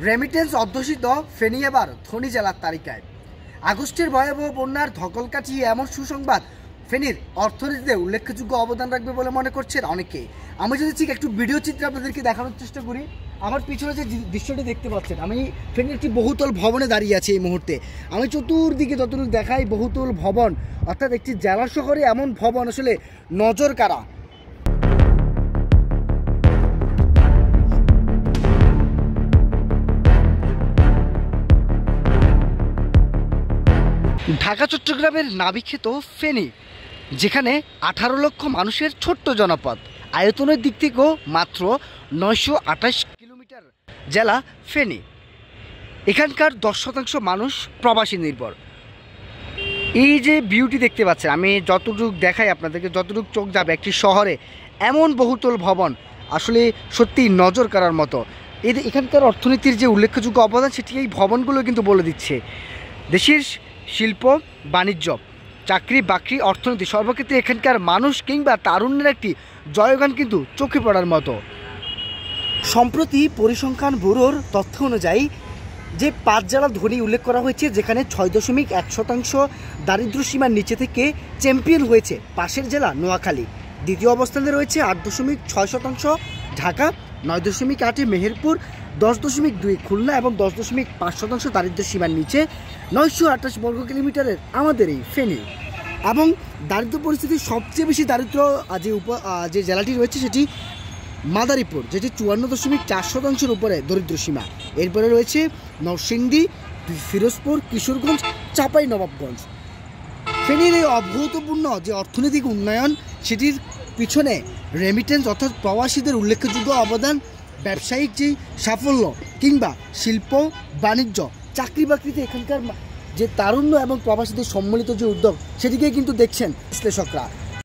Remittance অধ্যুষিত ফেনী এবার ধনী জেলার তালিকায়। আগস্টের ভয়াবহ বন্যার ধকল কাটিয়ে এমন সুসংবাদ ফেনীর অর্থনীতিতে উল্লেখযোগ্য অবদান রাখবে বলে মনে করছেন অনেকেই। আমি যদি ঠিক একটু ভিডিও চিত্র আপনাদেরকে দেখানোর চেষ্টা করি, আমার পিছনে যে দৃশ্যটি দেখতে পাচ্ছেন, আমি ফেনীর একটি বহুতল ভবনে দাঁড়িয়ে আছি এই মুহূর্তে। আমি চতুর্দিকে যতটুকু দেখাই বহুতল ভবন, অর্থাৎ একটি জেলা শহরে এমন ভবন আসলে নজর কাড়া। ঢাকা চট্টগ্রামের নাবিখ্যাত ফেনী, যেখানে 18 লক্ষ মানুষের ছোট্ট জনপদ, আয়তনের দিক থেকেও মাত্র 928 কিলোমিটার জেলা ফেনী। এখানকার 10% মানুষ প্রবাসী নির্ভর। এই যে বিউটি দেখতে পাচ্ছেন, আমি যতটুকু দেখাই আপনাদেরকে, যতটুকু চোখ যাবে একটি শহরে এমন বহুতল ভবন আসলে সত্যি নজর কাড়ার মতো। এখানকার অর্থনীতির যে উল্লেখযোগ্য অবদান সেটি এই ভবনগুলো কিন্তু বলে দিচ্ছে। দেশের শিল্প, বাণিজ্য, চাকরি বাকরি, অর্থনীতি সর্বক্ষেত্রে এখানকার মানুষ কিংবা তারুণ্যের একটি জয়গান কিন্তু চোখে পড়ার মতো। সম্প্রতি পরিসংখ্যান ব্যুরোর তথ্য অনুযায়ী যে 5 জেলা ধনী উল্লেখ করা হয়েছে, যেখানে 6.1% দারিদ্র্যসীমার নিচে থেকে চ্যাম্পিয়ন হয়েছে পাশের জেলা নোয়াখালী। দ্বিতীয় অবস্থানে রয়েছে 8.6% ঢাকা, 9.8 মেহেরপুর, 10.2 খুলনা এবং 10.5% দারিদ্র্য সীমার নিচে 928 বর্গ কিলোমিটারের আমাদের এই ফেনী। এবং দারিদ্র্য পরিস্থিতির সবচেয়ে বেশি দারিদ্র যে জেলাটি রয়েছে সেটি মাদারীপুর, যেটি 54.4% উপরে দরিদ্র সীমা। এরপরে রয়েছে নরসিংদী, ফিরোজপুর, কিশোরগঞ্জ, চাঁপাইনবাবগঞ্জ। ফেনীর এই অভূতপূর্ণ যে অর্থনৈতিক উন্নয়ন, সেটির পিছনে রেমিটেন্স অর্থাৎ প্রবাসীদের উল্লেখযোগ্য অবদান, ব্যবসায়িক যে সাফল্য কিংবা শিল্প বাণিজ্য, চাকরি বাকরিতে এখানকার যে তারুণ্য এবং প্রবাসীদের সম্মিলিত যে উদ্যোগ, সেদিকে কিন্তু দেখছেন বিশ্লেষকরা।